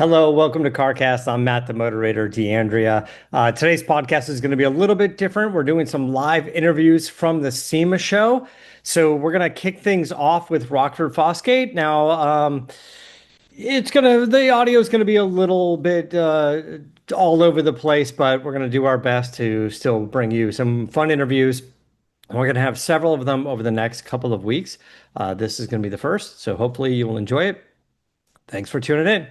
Hello, welcome to CarCast. I'm Matt, the Motorator DeAndrea. Today's podcast is going to be a little bit different. We're doing some live interviews from the SEMA show. So we're going to kick things off with Rockford Fosgate. Now, the audio is going to be a little bit all over the place, but we're going to do our best to still bring you some fun interviews. We're going to have several of them over the next couple of weeks. This is going to be the first, so hopefully you will enjoy it. Thanks for tuning in.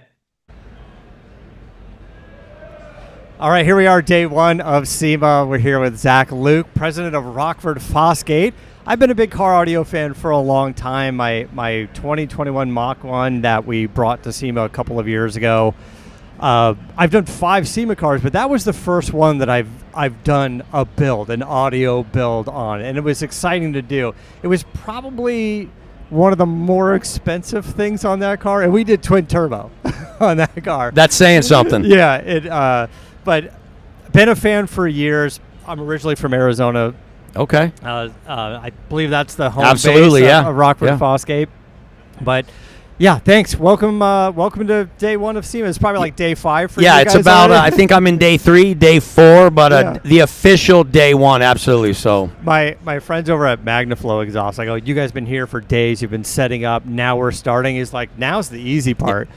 All right, here we are, day one of SEMA. We're here with Zack Luke, president of Rockford Fosgate. I've been a big car audio fan for a long time. My 2021 Mach 1 that we brought to SEMA a couple of years ago. I've done 5 SEMA cars, but that was the first one that I've done an audio build on, and it was exciting to do. It was probably one of the more expensive things on that car, and we did twin turbo on that car. That's saying something. Yeah, but been a fan for years. I'm originally from Arizona. Okay. I believe that's the home Absolutely, base yeah. of Rockford Yeah. Fosgate. But yeah, thanks. Welcome to day one of SEMA. It's probably like day 5 for you Yeah, guys. it's about, already. I think I'm in day 3, day 4, but Yeah. the official day 1, absolutely. So My friends over at Magnaflow Exhaust, I go, you guys been here for days. You've been setting up. Now we're starting. He's like, now's the easy part.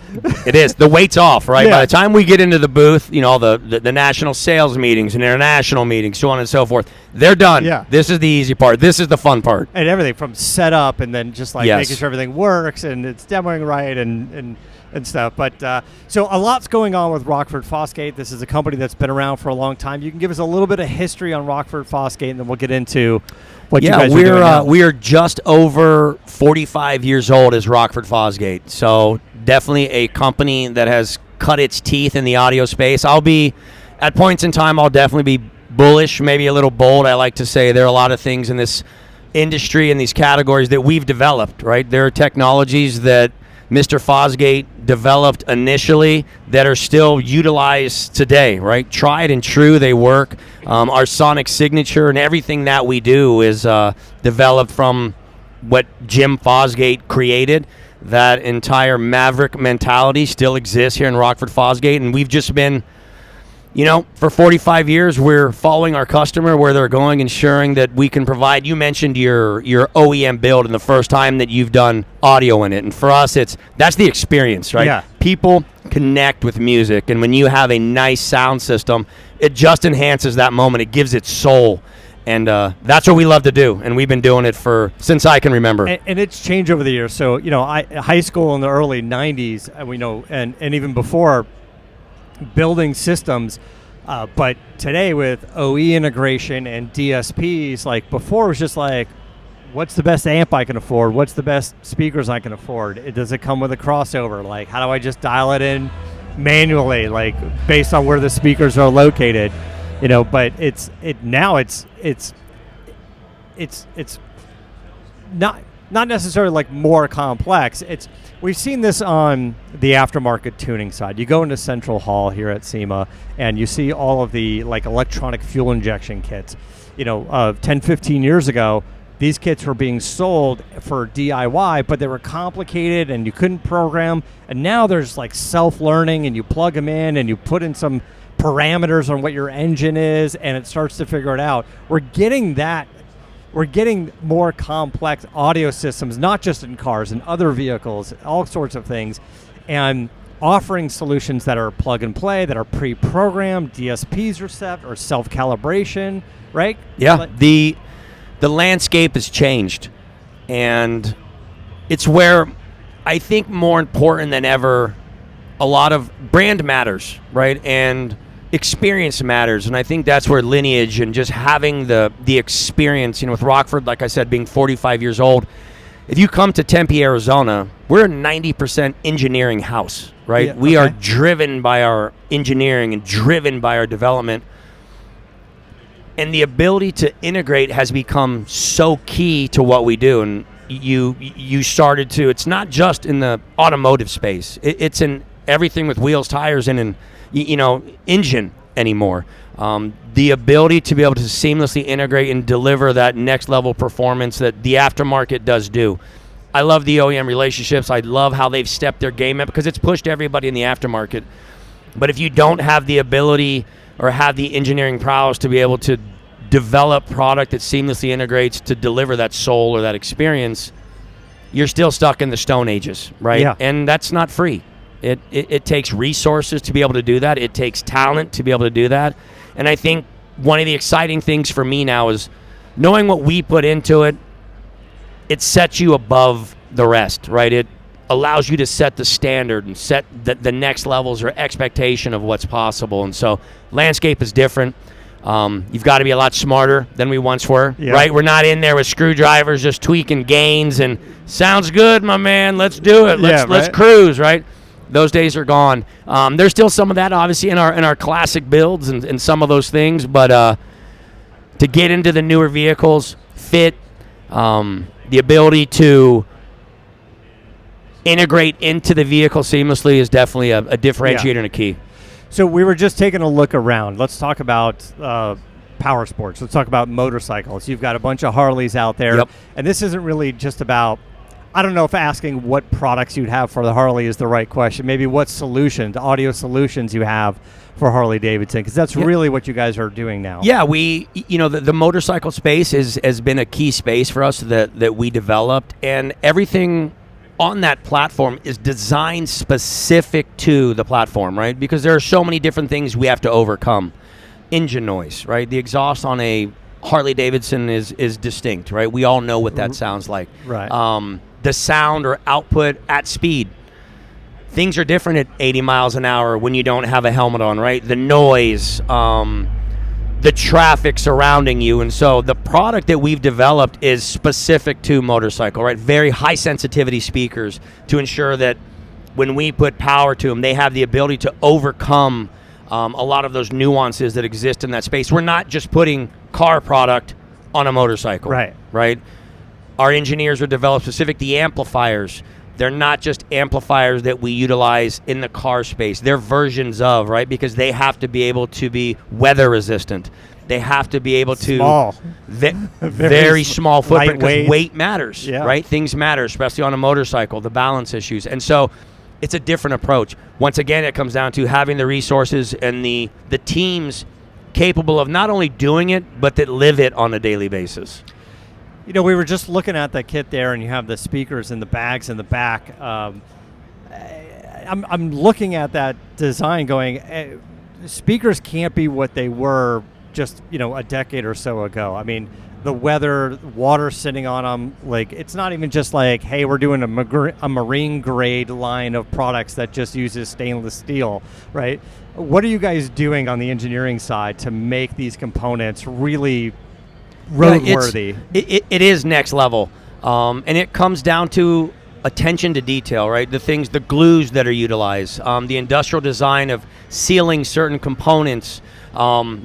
it is. The weight's off, right? Yeah. By the time we get into the booth, all the national sales meetings and international meetings, so on and so forth, they're done. Yeah. This is the easy part. This is the fun part. And everything from setup and then just like Yes. making sure everything works and it's demoing right and stuff. But so a lot's going on with Rockford Fosgate. This is a company that's been around for a long time. You can give us a little bit of history on Rockford Fosgate, and then we'll get into what you guys are doing now. We are just over 45 years old as Rockford Fosgate. So definitely a company that has cut its teeth in the audio space. At points in time, I'll definitely be bullish, maybe a little bold. I like to say there are a lot of things in this industry and these categories that we've developed, right? There are technologies that Mr. Fosgate developed initially that are still utilized today, right? Tried and true, they work. Our sonic signature and everything that we do is developed from what Jim Fosgate created. That entire maverick mentality still exists here in Rockford Fosgate, and we've just been, for 45 years, we're following our customer where they're going, ensuring that we can provide. You mentioned your OEM build and the first time that you've done audio in it. And for us, that's the experience, right? Yeah. People connect with music. And when you have a nice sound system, it just enhances that moment. It gives it soul. And that's what we love to do. And we've been doing it since I can remember. And it's changed over the years. So, high school in the early 90s, and even before, building systems, but today with OE integration and DSPs, like before it was just like, what's the best amp I can afford? What's the best speakers I can afford? Does it come with a crossover? Like, how do I just dial it in manually, like based on where the speakers are located? But it's not necessarily like more complex. We've seen this on the aftermarket tuning side. You go into Central Hall here at SEMA and you see all of the like electronic fuel injection kits. 10, 15 years ago, these kits were being sold for DIY, but they were complicated and you couldn't program. And now there's like self-learning, and you plug them in and you put in some parameters on what your engine is, and it starts to figure it out. We're getting more complex audio systems, not just in cars and other vehicles, all sorts of things, and offering solutions that are plug and play, that are pre-programmed. DSPs are set or self-calibration, right? Yeah, the landscape has changed, and it's where I think more important than ever, a lot of brand matters, right? And experience matters, and I think that's where lineage and just having the experience, with Rockford, like I said, being 45 years old, if you come to Tempe, Arizona, we're a 90% engineering house, right? Yeah, we okay. are driven by our engineering and driven by our development, and the ability to integrate has become so key to what we do. And you started to, it's not just in the automotive space, it's in everything with wheels, tires, and engine anymore. The ability to be able to seamlessly integrate and deliver that next level performance that the aftermarket does do. I love the OEM relationships. I love how they've stepped their game up because it's pushed everybody in the aftermarket. But if you don't have the ability or have the engineering prowess to be able to develop product that seamlessly integrates to deliver that soul or that experience, you're still stuck in the Stone Ages, right? Yeah. And that's not free. It takes resources to be able to do that. It takes talent to be able to do that. And I think one of the exciting things for me now is knowing what we put into it. It sets you above the rest, right? It allows you to set the standard and set the next levels or expectation of what's possible. And so landscape is different. You've got to be a lot smarter than we once were, right? We're not in there with screwdrivers just tweaking gains and sounds good, my man. Let's do it. Let's cruise, right? Those days are gone. There's still some of that, obviously, in our classic builds and some of those things. But to get into the newer vehicles, fit, the ability to integrate into the vehicle seamlessly is definitely a differentiator and a key. So we were just taking a look around. Let's talk about power sports. Let's talk about motorcycles. You've got a bunch of Harleys out there. And this isn't really just about, I don't know if asking what products you'd have for the Harley is the right question. Maybe what solutions, audio solutions you have for Harley Davidson, because that's really what you guys are doing now. Yeah, the motorcycle space has been a key space for us that we developed, and everything on that platform is designed specific to the platform, right? Because there are so many different things we have to overcome. Engine noise, right? The exhaust on a Harley Davidson is distinct, right? We all know what that sounds like. Right. The sound or output at speed. Things are different at 80 miles an hour when you don't have a helmet on, right? The noise, the traffic surrounding you. And so the product that we've developed is specific to motorcycle, right? Very high sensitivity speakers to ensure that when we put power to them, they have the ability to overcome a lot of those nuances that exist in that space. We're not just putting car product on a motorcycle, right? Our engineers are developed specific. The amplifiers, they're not just amplifiers that we utilize in the car space. They're versions of, right? Because they have to be able to be weather resistant. They have to be able to small. Very small footprint, because weight matters, Yeah. right? Things matter, especially on a motorcycle, the balance issues. And so it's a different approach. Once again, it comes down to having the resources and the teams capable of not only doing it, but that live it on a daily basis. You know, we were just looking at that kit there, and you have the speakers and the bags in the back. I'm looking at that design going, speakers can't be what they were just, a decade or so ago. I mean, the weather, water sitting on them, like, it's not even just like, hey, we're doing a marine grade line of products that just uses stainless steel, right? What are you guys doing on the engineering side to make these components really roadworthy? It is next level, and it comes down to attention to detail, right? The glues that are utilized, the industrial design of sealing certain components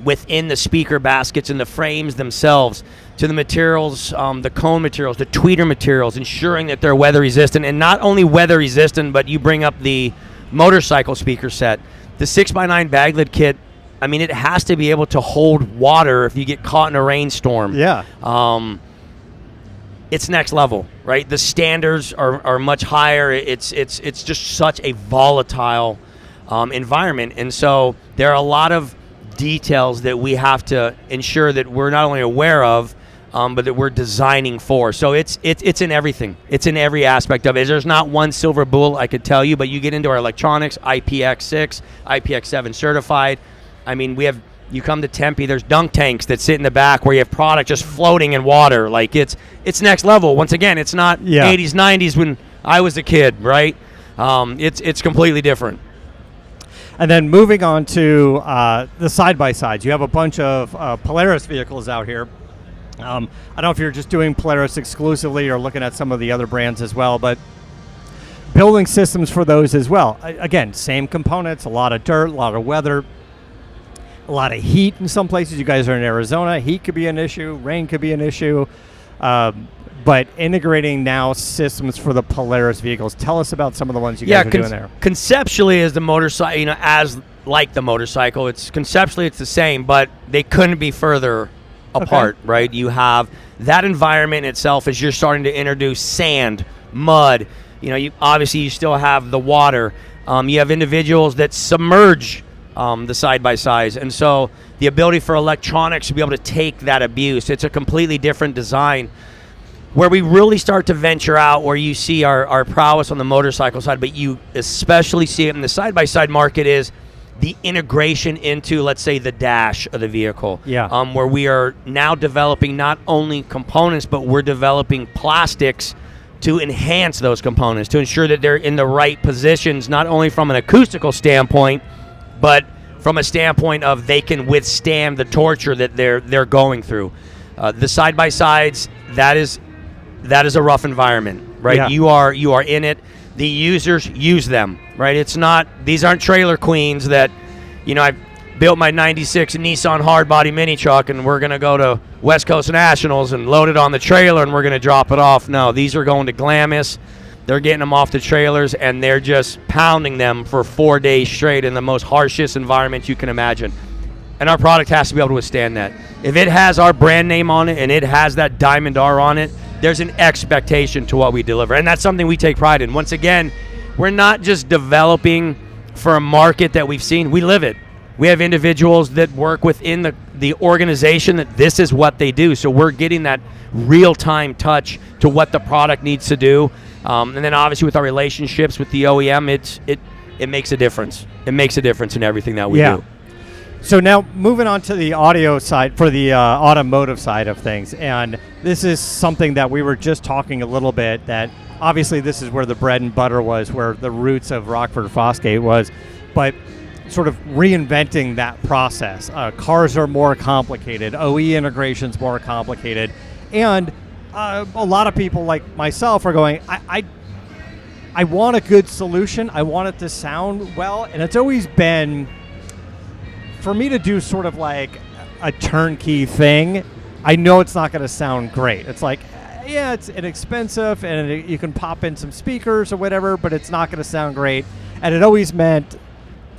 within the speaker baskets and the frames themselves, to the materials, the cone materials, the tweeter materials, ensuring that they're weather resistant, and not only weather resistant, but you bring up the motorcycle speaker set, the 6x9 bag lid kit. I mean, it has to be able to hold water if you get caught in a rainstorm. Yeah. It's next level, right? The standards are much higher. It's just such a volatile environment. And so there are a lot of details that we have to ensure that we're not only aware of, but that we're designing for. So it's in everything. It's in every aspect of it. There's not one silver bullet I could tell you, but you get into our electronics, IPX6, IPX7 certified. I mean, you come to Tempe, there's dunk tanks that sit in the back where you have product just floating in water. Like, it's next level. Once again, it's not 80s, 90s when I was a kid, right? It's completely different. And then moving on to the side-by-sides. You have a bunch of Polaris vehicles out here. I don't know if you're just doing Polaris exclusively or looking at some of the other brands as well, but building systems for those as well. Again, same components, a lot of dirt, a lot of weather, a lot of heat in some places. You guys are in Arizona. Heat could be an issue. Rain could be an issue. But integrating now systems for the Polaris vehicles. Tell us about some of the ones you guys are doing there. Conceptually, as the motorcycle, as like the motorcycle, it's the same, but they couldn't be further apart, right? You have that environment itself as you're starting to introduce sand, mud. Obviously you still have the water. You have individuals that submerge the side-by-sides. And so the ability for electronics to be able to take that abuse, it's a completely different design. Where we really start to venture out, where you see our prowess on the motorcycle side, but you especially see it in the side-by-side market, is the integration into, let's say, the dash of the vehicle. Yeah. Where we are now developing not only components, but we're developing plastics to enhance those components, to ensure that they're in the right positions, not only from an acoustical standpoint, but from a standpoint of they can withstand the torture that they're going through. The side-by-sides, that is a rough environment, right? Yeah. You are in it. The users use them, right? These aren't trailer queens that, I built my 96 Nissan hardbody mini truck and we're going to go to West Coast Nationals and load it on the trailer and we're going to drop it off. No, these are going to Glamis. They're getting them off the trailers and they're just pounding them for 4 days straight in the most harshest environment you can imagine. And our product has to be able to withstand that. If it has our brand name on it and it has that Diamond R on it, there's an expectation to what we deliver. And that's something we take pride in. Once again, we're not just developing for a market that we've seen. We live it. We have individuals that work within the organization that this is what they do. So we're getting that real-time touch to what the product needs to do. And then obviously with our relationships with the OEM, it makes a difference. It makes a difference in everything that we do. So now moving on to the audio side, for the automotive side of things, and this is something that we were just talking a little bit, that obviously this is where the bread and butter was, where the roots of Rockford Fosgate was, but sort of reinventing that process. Cars are more complicated, OE integration's more complicated, and a lot of people like myself are going, I want a good solution, I want it to sound well, and it's always been, for me to do sort of like a turnkey thing, I know it's not going to sound great. It's like, yeah, it's inexpensive and you can pop in some speakers or whatever, but it's not going to sound great. And it always meant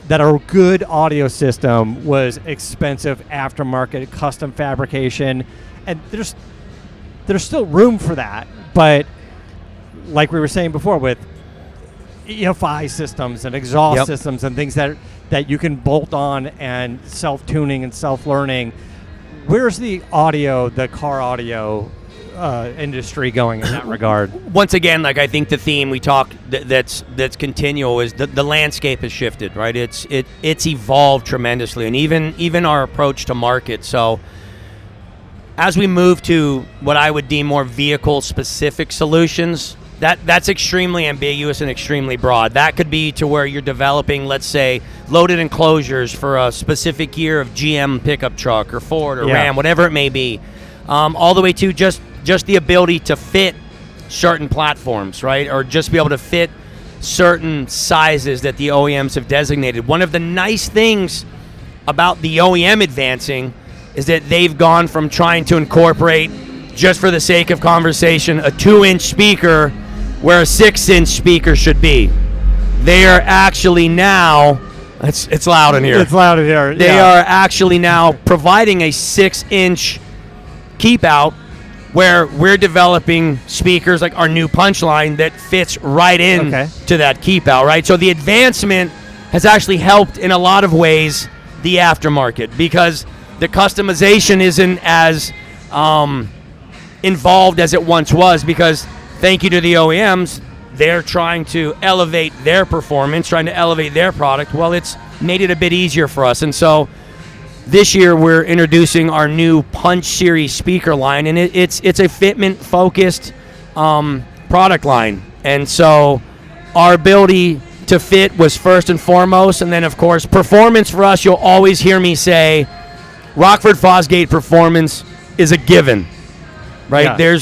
that a good audio system was expensive, aftermarket, custom fabrication. And there's still room for that. But like we were saying before, with EFI systems and exhaust systems and things that you can bolt on and self-tuning and self-learning, where's the car audio industry going in that regard? Once again, like I think the theme we talk that's continual is the landscape has shifted, right? It's evolved tremendously, and even our approach to market. So as we move to what I would deem more vehicle-specific solutions, that's extremely ambiguous and extremely broad. That could be to where you're developing, let's say, loaded enclosures for a specific year of GM pickup truck or Ford or Ram, whatever it may be, all the way to just the ability to fit certain platforms, right? Or just be able to fit certain sizes that the OEMs have designated. One of the nice things about the OEM advancing is that they've gone from trying to incorporate, just for the sake of conversation, a 2-inch speaker where a 6-inch speaker should be. They are actually now, it's loud in here. It's loud in here. They are actually now providing a 6-inch keep out, where we're developing speakers like our new Punchline that fits right in to that keep out, right? So the advancement has actually helped in a lot of ways the aftermarket, because the customization isn't as involved as it once was, because thank you to the OEMs, they're trying to elevate their performance, trying to elevate their product. Well, it's made it a bit easier for us. And so this year we're introducing our new Punch Series speaker line, and it's a fitment-focused product line. And so our ability to fit was first and foremost, and then, of course, performance for us, you'll always hear me say, Rockford Fosgate performance is a given, right? Yeah.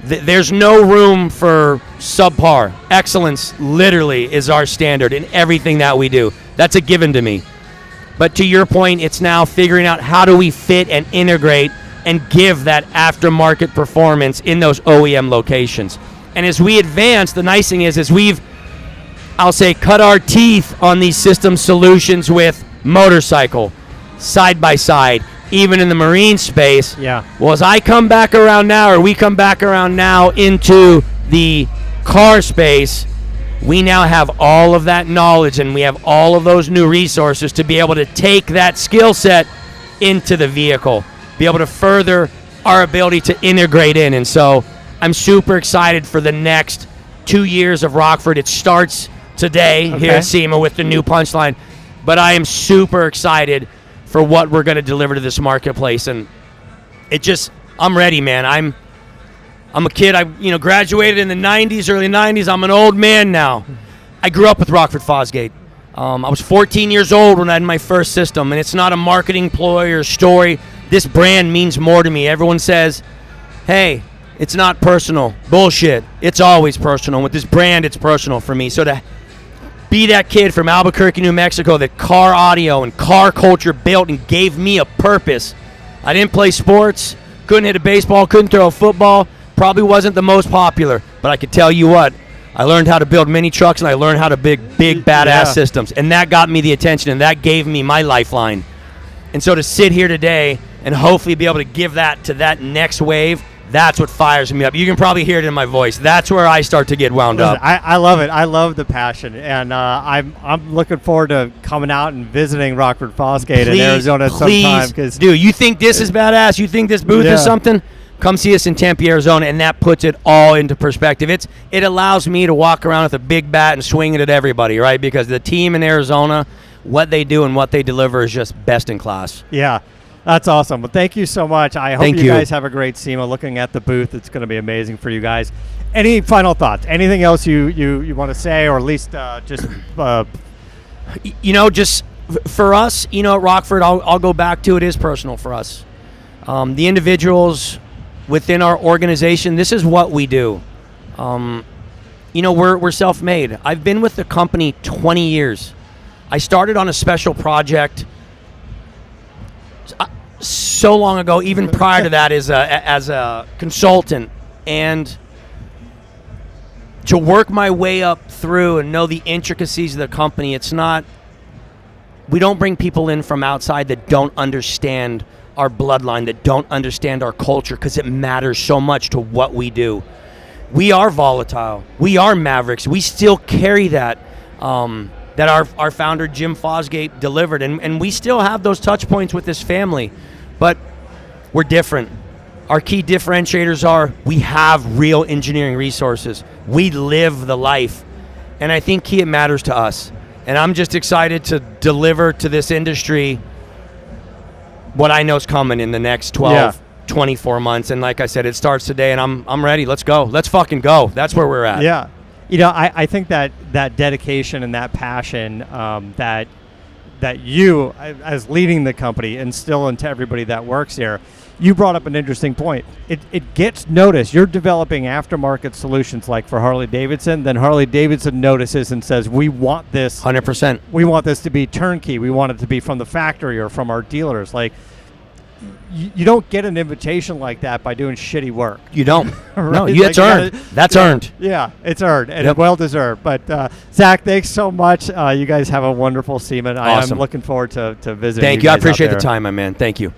There's no room for subpar. Excellence literally is our standard in everything that we do. That's a given to me. But to your point, it's now figuring out how do we fit and integrate and give that aftermarket performance in those OEM locations. And as we advance, the nice thing is we've, I'll say, cut our teeth on these system solutions with motorcycle, side-by-side, even in the marine space. Yeah. Well, as I come back around now, or we come back around now into the car space, we now have all of that knowledge and we have all of those new resources to be able to take that skill set into the vehicle, be able to further our ability to integrate in. And so I'm super excited for the next 2 years of Rockford. It starts today here at SEMA with the new punchline, but I am super excited for what we're going to deliver to this marketplace. And I'm ready, man. I'm a kid. I graduated in the 90s, early 90s. I'm an old man now. I grew up with Rockford Fosgate. I was 14 years old when I had my first system, and it's not a marketing ploy or story. This brand means more to me. Everyone says, hey, it's not personal. Bullshit. It's always personal. With this brand, it's personal for me. So to be that kid from Albuquerque, New Mexico, that car audio and car culture built and gave me a purpose. I didn't play sports, couldn't hit a baseball, couldn't throw a football. Probably wasn't the most popular, but I could tell you what, I learned how to build mini trucks and I learned how to build big badass systems, and that got me the attention and that gave me my lifeline. And so to sit here today and hopefully be able to give that to that next wave, that's what fires me up. You can probably hear it in my voice. That's where I start to get wound up. I love it. I love the passion, and I'm looking forward to coming out and visiting Rockford Fosgate in Arizona sometime. Dude, you think this is badass? You think this booth is something? Come see us in Tempe, Arizona, and that puts it all into perspective. It allows me to walk around with a big bat and swing it at everybody, right? Because the team in Arizona, what they do and what they deliver is just best in class. Yeah, that's awesome. Well, thank you so much. I hope you guys have a great SEMA. Looking at the booth, it's going to be amazing for you guys. Any final thoughts? Anything else you want to say, or at least just for us, at Rockford, I'll go back to it is personal for us. The individuals within our organization, this is what we do. We're self-made. I've been with the company 20 years. I started on a special project so long ago, even prior to that as a consultant, and to work my way up through and know the intricacies of the company. We don't bring people in from outside that don't understand our bloodline, that don't understand our culture, because it matters so much to what we do. We are volatile. We are mavericks. We still carry that that our founder Jim Fosgate delivered, and we still have those touch points with this family, but we're different. Our key differentiators are we have real engineering resources. We live the life, and I think it matters to us. And I'm just excited to deliver to this industry what I know is coming in the next 12, 24 months. And like I said, it starts today, and I'm ready. Let's go. Let's fucking go. That's where we're at. Yeah. I think that dedication and that passion that you, as leading the company, instill into everybody that works here. You brought up an interesting point. It gets noticed. You're developing aftermarket solutions like for Harley-Davidson. Then Harley-Davidson notices and says, we want this. 100%. We want this to be turnkey. We want it to be from the factory or from our dealers. Like, you don't get an invitation like that by doing shitty work. You don't. Right? No, it's earned. That's earned. Yeah, it's earned and well-deserved. But, Zach, thanks so much. You guys have a wonderful SEMA. Awesome. I'm looking forward to visiting Thank you. I appreciate the time, my man. Thank you.